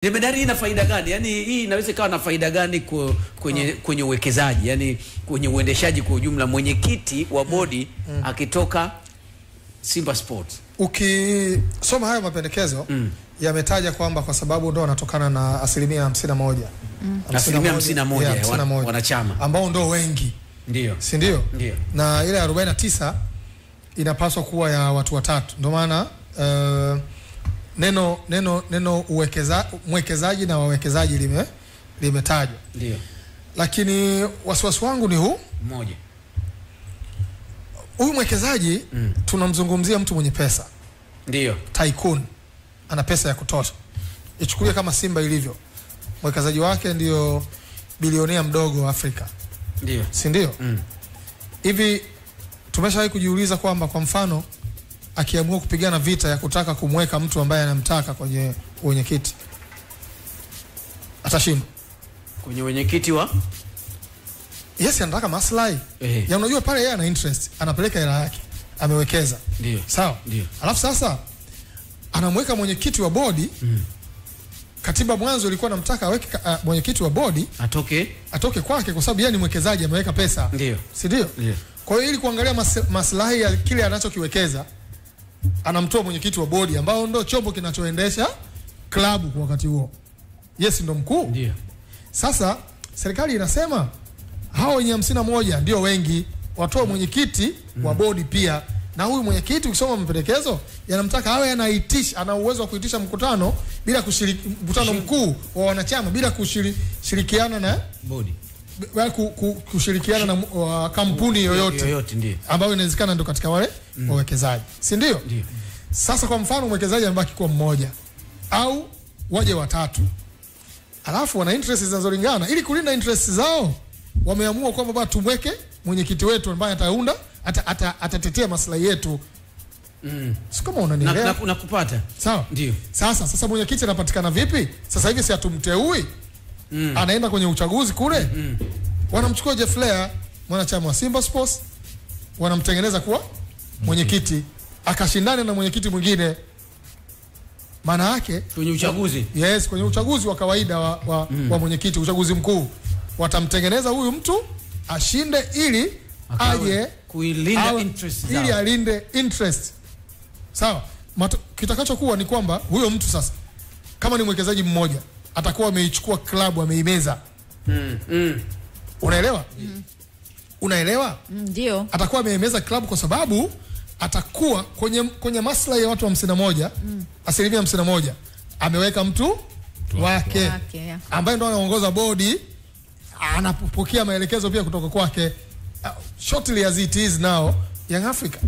Jemedari ina faida gani? Yaani hii inaweza ikawa na faida gani kwenye uwekezaji? Yaani kwenye uendeshaji kwa ujumla, mwenyekiti wa bodi akitoka Simba Sports. Ukisoma hayo mapendekezo yametaja kwamba kwa sababu ndo wanatokana na asilimia 51. Asilimia 51 wanachama ambao ndo wengi. Ndio. Si ndio? Ndio. Na ile 49 inapaswa kuwa ya watu watatu. Ndio maana neno mwekezaji na wawekezaji limetajwa. Ndio. Lakini wasiwasi wangu ni huu mmoja. Huyu mwekezaji tunamzungumzia mtu mwenye pesa. Ndio. Tycoon. Ana pesa ya kutosha. Ichukulie kama Simba ilivyo. Mwekezaji wake ndio bilionea mdogo wa Afrika. Ndio. Si ndio? Hivi tumeshawahi kujiuliza kwamba kwa mfano akiamua kupigana vita ya kutaka kumweka mtu ambaye anamtaka kwenye wenyekiti atashinda? Kwenye wenyekiti wa? Yes, anataka maslahi. Ya unajua pale yeye ana interest, anapeleka hela yake, amewekeza. Ndio. Sawa? Ndio. Alafu sasa anamweka mwenyekiti wa bodi. Katiba mwanzo ilikuwa namtaka aweke mwenyekiti wa bodi atoke kwake kwa sababu yeye ni mwekezaji, ameweka pesa. Ndio. Si ndio? Ndio. Kwa hiyo ili kuangalia maslahi ya kile anachokiwekeza, anamtoa mwenyekiti wa bodi ambao ndo chombo kinachoendesha klabu kwa wakati huo. Yes, ndo mkuu. Ndio. Sasa serikali inasema hao wenye 51 ndio wengi, watoe mwenyekiti wa bodi pia. Na huyu mwenyekiti ukisoma mapendekezo yanamtaka awe ana uwezo wa kuitisha mkutano bila mkutano mkuu wa wanachama bila kushirikiana na bodi. Kushirikiana na kampuni yoyote ndio. Ambayo inawezekana ndo katika wale wawekezaji. Si ndio? Ndio. Sasa kwa mfano mwekezaji anabaki kuwa mmoja au waje watatu. Alafu wana interest zinazolingana, ili kulinda interest zao wameamua kwamba bado tumweke mwenyekiti wetu ambaye ataunda atatetea maslahi yetu. Si kama unanielewa? Na kupata. Sawa? Ndio. Sasa mwenyekiti anapatikana vipi? Sasa hivi si atumteui. Anaenda kwenye uchaguzi kule. Wanamchukua Jeff Flair, mwanachama wa Simba Sports, wanamtengeneza kuwa mwenyekiti, akashindane na mwenyekiti mwingine. Maana yake kwenye uchaguzi. Yes, kwenye uchaguzi wa kawaida wa mwenyekiti, uchaguzi mkuu, watamtengeneza huyu mtu ashinde ili aje kuilinda interest zao. Ili alinde interest. Sawa? Kitakachokuwa ni kwamba huyo mtu sasa kama ni mwekezaji mmoja atakuwa ameichukua klabu, ameimeza. Unaelewa? Unaelewa? Ndio. Atakuwa ameimeza klabu kwa sababu atakuwa kwenye maslahi ya watu 51, asilimia 51 ameweka mtu wake ambaye ndo anaongoza bodi, anapokea maelekezo pia kutoka kwake. Shortly as it is now, Young Africa.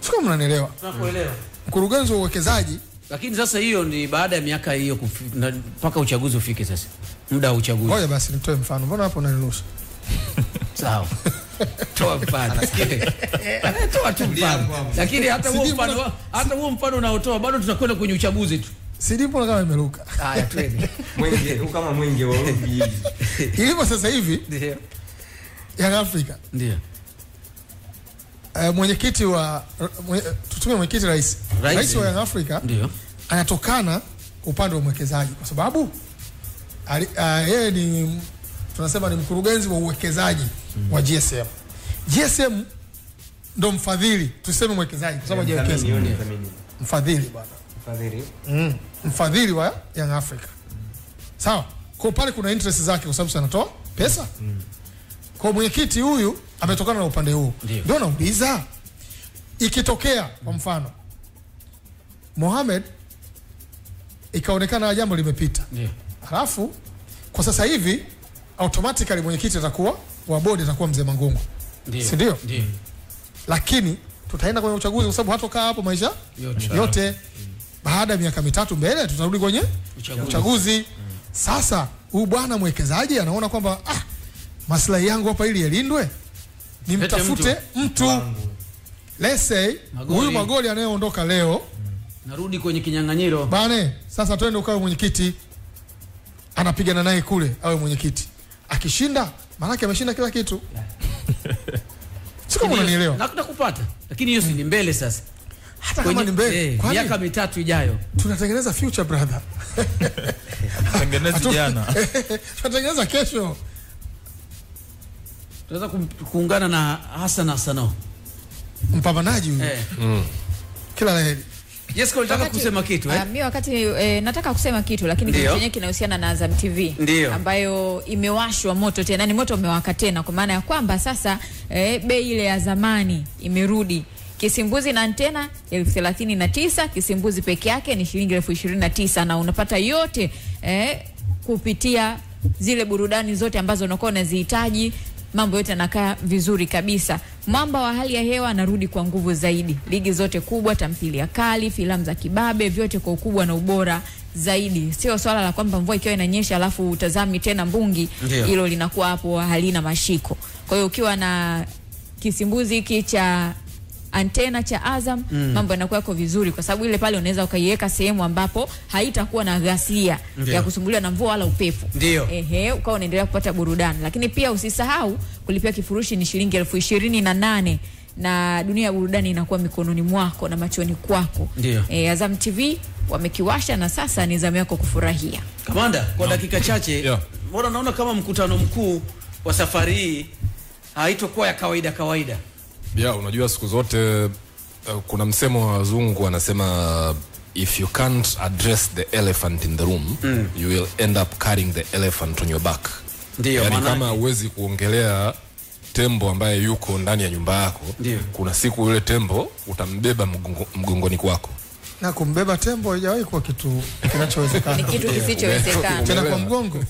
Sio, mnanielewa? Tunakuelewa. Mkurugenzi wa uwekezaji. Lakini sasa hiyo ni baada ya miaka hiyo mpaka uchaguzi ufike sasa. Muda wa uchaguzi. Ngoja basi nitoe mfano. Mbona hapo unaniruhusu? Sawa. Toa mfano. Toa tu mfano. Lakini hata huo mfano unaotoa bado tutakwenda kwenye uchaguzi tu. Sidipo kama imeruka. Haya twende. Mwenge, kama mwenge wa rugby. Ilivyo sasa hivi ndio Young Africa. Ndio. Mwenyekiti wa tutumie mwenyekiti rais wa Young Africa ndio anatokana upande wa mwekezaji kwa sababu yeye ni tunasema ni mkurugenzi wa uwekezaji wa GSM. GSM ndo mfadhili, tuseme mwekezaji kwa sababu hajawekeza. Mfadhili bwana. Mfadhili wa Young Africa. Sawa? Kwa pale kuna interest zake kwa sababu anatoa pesa. Kwa mwenyekiti huyu ametokana na upande huu. Ndio nauliza, ikitokea kwa mfano Mohamed ikaonekana jambo limepita. Halafu kwa sasa hivi automatically mwenyekiti atakuwa wa bodi atakuwa Mzee Mangungu. Si ndio? Ndio. Lakini tutaenda kwenye uchaguzi kwa sababu hatokaa hapo maisha yote. Baada ya miaka mitatu mbele tutarudi kwenye uchaguzi. Sasa huyu bwana mwekezaji anaona kwamba maslahi yangu hapa ili yalindwe, nimtafute mtu. Let's say huyu Magoli anayeondoka leo narudi kwenye kinyang'anyiro. Bane, sasa twende ukawe mwenyekiti. Anapigana naye kule awe mwenyekiti. Akishinda, maana yake ameshinda kila kitu. Sio kama unanielewa. Nakupata. Lakini hiyo si ni mbele sasa. hata kama ni mbele. Kwani miaka 3 ijayo tunatengeneza future brother. Tengeneza jana. Tunatengeneza kesho. Tunaweza kuungana na Hassan Hassano. Mpambanaji huyu. Kila laheri. Yes, nataka kusema kitu mimi wakati nataka kusema kitu lakini kitu chenye kinahusiana na Azam TV ambayo imewashwa moto tena, ni moto umewaka tena, kwa maana ya kwamba sasa bei ile ya zamani imerudi. Kisimbuzi na antena 39,000, kisimbuzi peke yake ni shilingi 29,000 na unapata yote kupitia zile burudani zote ambazo unakuwa unazihitaji. Mambo yote yanakaa vizuri kabisa. Mwamba wa hali ya hewa anarudi kwa nguvu zaidi. Ligi zote kubwa, tamthilia kali, filamu za kibabe, vyote kwa ukubwa na ubora zaidi. Sio swala la kwamba mvua ikiwa inanyesha alafu utazami tena mbungi, hilo linakuwa hapo halina mashiko. Kwa hiyo ukiwa na kisimbuzi hiki cha antena cha Azam, mambo yanakuwa yako vizuri, kwa sababu ile pale unaweza ukaiweka sehemu ambapo haitakuwa na ghasia ya kusumbuliwa na mvua wala upepo. Ukawa unaendelea kupata burudani. Lakini pia usisahau kulipia kifurushi ni shilingi 28,000 na dunia ya burudani inakuwa mikononi mwako na machoni kwako. Azam TV wamekiwasha na sasa ni zamu yako kufurahia. Kamanda, kwa dakika chache, mbona naona kama mkutano mkuu wa safari hii haitokuwa ya kawaida? Unajua siku zote kuna msemo wa wazungu anasema if you can't address the elephant in the room, you will end up carrying the elephant on your back. Yani kama huwezi kuongelea tembo ambaye yuko ndani ya nyumba yako, kuna siku yule tembo utambeba mgongoni kwako. Na kumbeba tembo haijawahi kuwa kitu kinachowezekana. Ni kitu kisichowezekana. Tena kwa mgongo.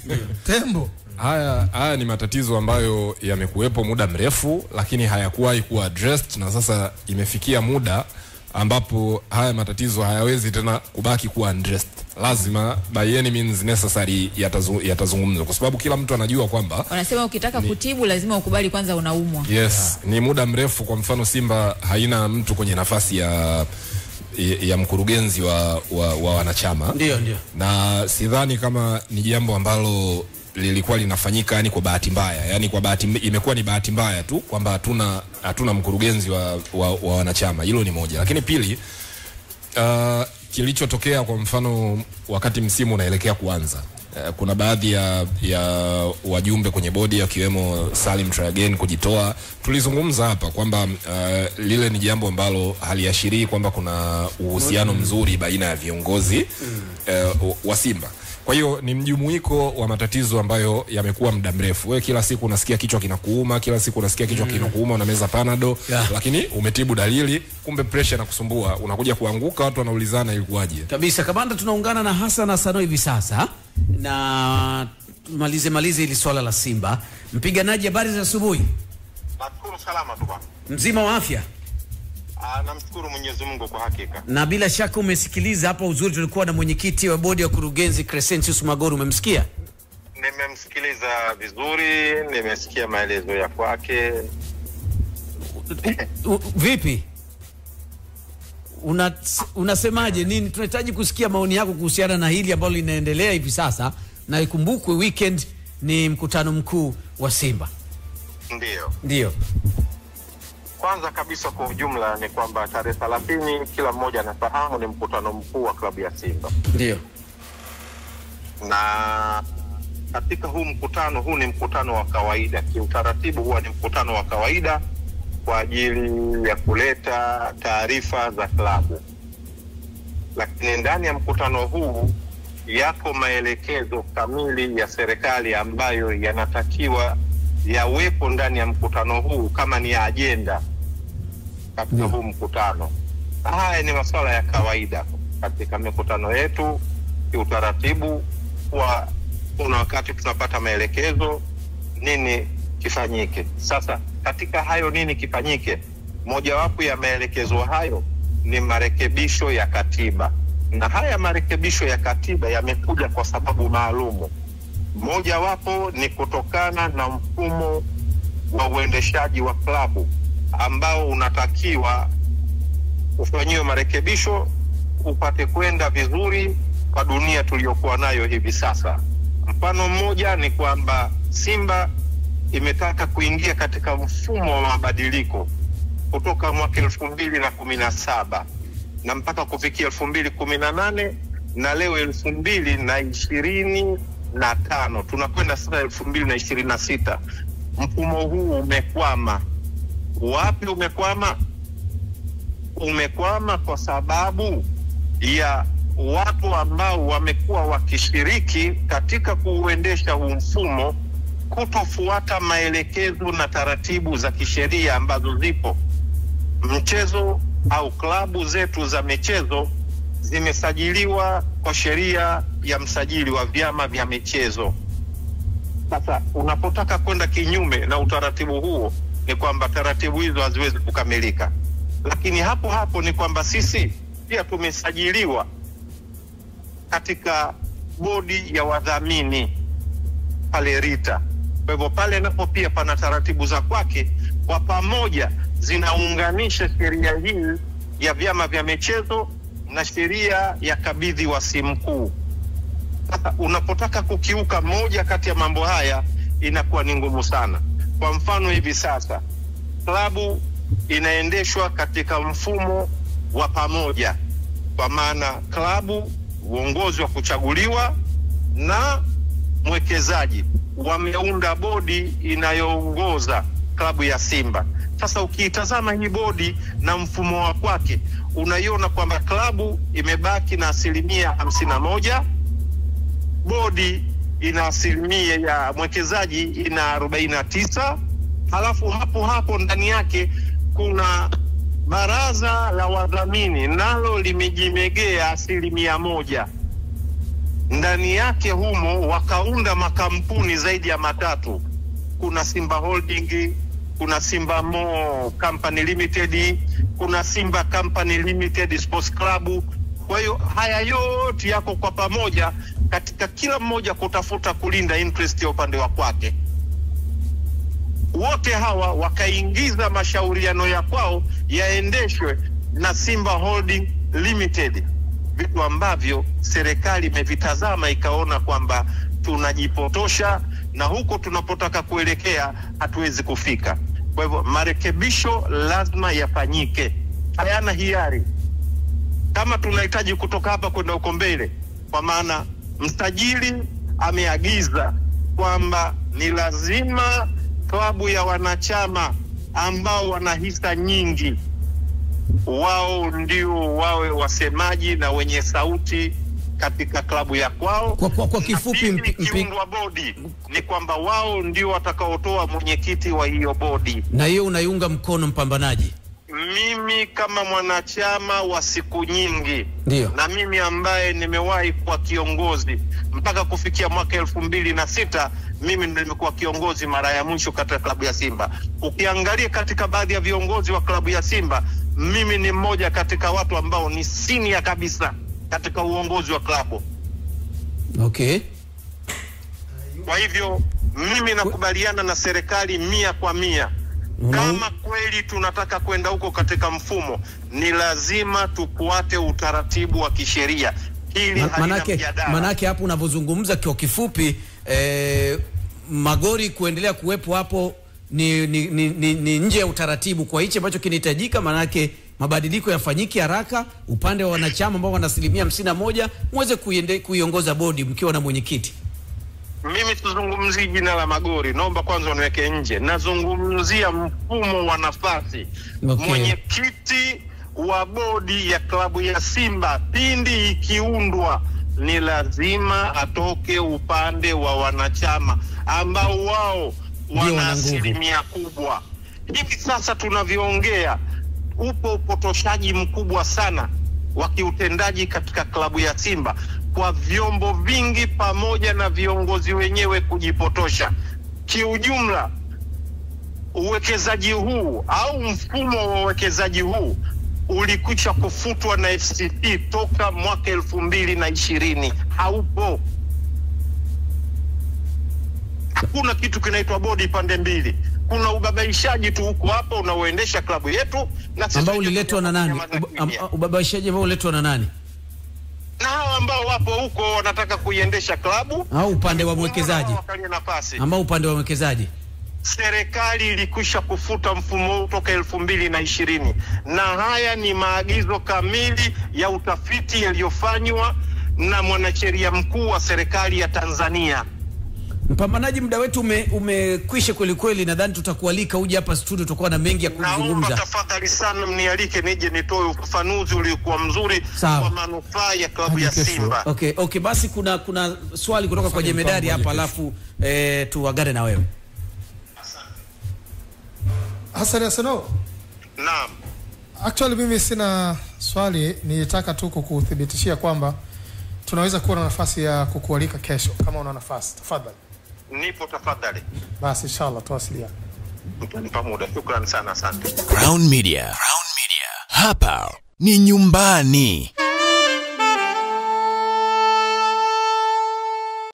Tembo. Haya ni matatizo ambayo yamekuwepo muda mrefu, lakini hayakuwahi kuwa addressed, na sasa imefikia muda ambapo haya matatizo hayawezi tena kubaki kuwa addressed. Lazima by any means necessary yatazungumzwa, kwa sababu kila mtu anajua kwamba wanasema ukitaka kutibu lazima ukubali kwanza unaumwa. Ni muda mrefu. Kwa mfano Simba haina mtu kwenye nafasi ya mkurugenzi wa wanachama. Ndio. Na sidhani kama ni jambo ambalo lilikuwa linafanyika yani kwa bahati mbaya. Yani kwa bahati, imekuwa ni bahati mbaya tu kwamba hatuna mkurugenzi wa wanachama. Hilo ni moja. Lakini pili, kilichotokea kwa mfano wakati msimu unaelekea kuanza, kuna baadhi ya wajumbe kwenye bodi akiwemo Salim Tragen kujitoa. Tulizungumza hapa kwamba lile ni jambo ambalo haliashirii kwamba kuna uhusiano mzuri baina ya viongozi wa Simba. Kwa hiyo ni mjumuiko wa matatizo ambayo yamekuwa muda mrefu. Wewe kila siku unasikia kichwa kinakuuma, kila siku unasikia kichwa kinakuuma, unameza Panado, lakini umetibu dalili, kumbe pressure inakusumbua, unakuja kuanguka, watu wanaulizana ilikuwaje. Kabisa. Kamanda, tunaungana na Hassan Hassano hivi sasa na malize ili swala la Simba. Mpiganaji, habari za asubuhi? Nashukuru, salama tu bwana. Mzima wa afya? Namshukuru Mwenyezi Mungu kwa hakika. Na bila shaka umesikiliza hapa uzuri, tulikuwa na mwenyekiti wa bodi ya kurugenzi Crescentius Magoro, umemsikia? Nimemsikiliza vizuri, nimesikia maelezo ya kwake. Vipi? Unasemaje nini? Tunahitaji kusikia maoni yako kuhusiana na hili ambalo linaendelea hivi sasa, na ikumbukwe weekend ni mkutano mkuu wa Simba. Ndio. Kwanza kabisa kwa ujumla ni kwamba tarehe 30 kila mmoja anafahamu ni mkutano mkuu wa klabu ya Simba. Ndio. Na katika huu ni mkutano wa kawaida. Kiutaratibu huwa ni mkutano wa kawaida kwa ajili ya kuleta taarifa za klabu. Lakini ndani ya mkutano huu yako maelekezo kamili ya serikali ambayo yanatakiwa yawepo ndani ya mkutano huu kama ni agenda katika huu mkutano. Haya ni masuala ya kawaida katika mikutano yetu. Kiutaratibu kuna wakati tunapata maelekezo nini kifanyike. Sasa katika hayo nini kifanyike, mojawapo ya maelekezo hayo ni marekebisho ya katiba, na haya marekebisho ya katiba yamekuja kwa sababu maalumu. Mojawapo ni kutokana na mfumo wa uendeshaji wa klabu ambao unatakiwa ufanyiwe marekebisho upate kwenda vizuri kwa dunia tuliyokuwa nayo hivi sasa. Mfano mmoja ni kwamba Simba imetaka kuingia katika mfumo wa mabadiliko kutoka mwaka 2017, na mpaka kufikia 2018 na leo 2025 tunakwenda sasa 2026. Mfumo huu umekwama. Wapi umekwama? Umekwama kwa sababu ya watu ambao wamekuwa wakishiriki katika kuuendesha huu mfumo kutofuata maelekezo na taratibu za kisheria ambazo zipo. Mchezo au klabu zetu za michezo zimesajiliwa kwa sheria ya msajili wa vyama vya michezo. Sasa unapotaka kwenda kinyume na utaratibu huo, ni kwamba taratibu hizo haziwezi kukamilika. Lakini hapo hapo ni kwamba sisi pia tumesajiliwa katika bodi ya wadhamini pale RITA. Kwa hivyo pale napo pia pana taratibu za kwake, kwa pamoja zinaunganisha sheria hii ya vyama vya michezo na sheria ya kabidhi wasi mkuu. Sasa unapotaka kukiuka moja kati ya mambo haya inakuwa ni ngumu sana. Kwa mfano hivi sasa klabu inaendeshwa katika mfumo wa pamoja, kwa maana klabu, uongozi wa kuchaguliwa na mwekezaji wameunda bodi inayoongoza klabu ya Simba. Sasa ukiitazama hii bodi na mfumo wa kwake, unaiona kwamba klabu imebaki na 51%, bodi ina 1%, ya mwekezaji ina 49%, halafu hapo ndani yake kuna baraza la wadhamini nalo limejimegea 1%. Ndani yake humo wakaunda makampuni zaidi ya 3. Kuna Simba Holding, kuna Simba Mo Company Limited, kuna Simba Company Limited Sports Club. Kwa hiyo haya yote yako kwa pamoja katika kila mmoja kutafuta kulinda interest ya upande wa kwake. Wote hawa wakaingiza mashauriano ya kwao yaendeshwe na Simba Holding Limited, vitu ambavyo serikali imevitazama ikaona kwamba tunajipotosha na huko tunapotaka kuelekea hatuwezi kufika. Kwa hivyo marekebisho lazima yafanyike, hayana hiari. Kama tunahitaji kutoka hapa kwenda uko mbele, kwa maana msajili ameagiza kwamba ni lazima klabu ya wanachama ambao wana hisa nyingi wao ndio wawe wasemaji na wenye sauti katika klabu ya kwao. Kwa kifupi kiundwa bodi ni kwamba wao ndio watakaotoa mwenyekiti wa hiyo bodi. Na hiyo unaiunga mkono mpambanaji? Mimi kama mwanachama wa siku nyingi, ndio, na mimi ambaye nimewahi kuwa kiongozi mpaka kufikia mwaka 2006, mimi nimekuwa kiongozi mara ya mwisho katika klabu ya Simba. Ukiangalia katika baadhi ya viongozi wa klabu ya Simba, mimi ni mmoja katika watu ambao ni senior kabisa katika uongozi wa klabu. Okay. Kwa hivyo mimi nakubaliana na serikali 100%. Kama kweli tunataka kwenda huko katika mfumo, ni lazima tufuate utaratibu wa kisheria. Hili manake hapo unavyozungumza kwa kifupi, Magori kuendelea kuwepo hapo ni nje ya utaratibu. Kwa hicho ambacho kinahitajika, manake mabadiliko yafanyike haraka. Upande wa wanachama ambao wana 51% muweze kuiongoza bodi mkiwa na mwenyekiti. Mimi tuzungumzie jina la Magori, naomba kwanza uniweke nje. Nazungumzia mfumo wa nafasi. Okay. Mwenyekiti wa bodi ya klabu ya Simba pindi ikiundwa ni lazima atoke upande wa wanachama ambao wao wana asilimia kubwa. Hivi sasa tunavyoongea upo upotoshaji mkubwa sana wa kiutendaji katika klabu ya Simba kwa vyombo vingi pamoja na viongozi wenyewe kujipotosha. Kiujumla uwekezaji huu au mfumo wa uwekezaji huu ulikwisha kufutwa na FCC toka mwaka 2020. Haupo. Hakuna kitu kinaitwa bodi pande mbili. Kuna ubabaishaji tu huko hapo unaoendesha klabu yetu, na sisi ambao uliletwa na nani? Ubabaishaji ambao uliletwa na nani? Na hao ambao wapo huko wanataka kuiendesha klabu au upande wa mwekezaji? Ambao upande wa mwekezaji serikali ilikwisha kufuta mfumo huu toka 2020, na haya ni maagizo kamili ya utafiti yaliyofanywa na mwanasheria mkuu wa serikali ya Tanzania. Mpambanaji, muda wetu umekwisha kweli kweli. Nadhani tutakualika uje hapa studio, tutakuwa na mengi ya kuzungumza. Naomba tafadhali sana mnialike nije nitoe ufafanuzi uliokuwa mzuri kwa manufaa ya klabu ya Simba. Okay, basi kuna swali kutoka kwa jemedari hapa, alafu tuagane na wewe. Hassan Asano. Naam. Actually mimi sina swali, nilitaka tu kukuthibitishia kwamba tunaweza kuwa na nafasi ya kukualika kesho kama una nafasi. Tafadhali. Nipo tafadhali. Basi inshallah tuwasiliane. Mtanipa muda. Shukrani sana, asante. Crown Media. Hapa ni nyumbani.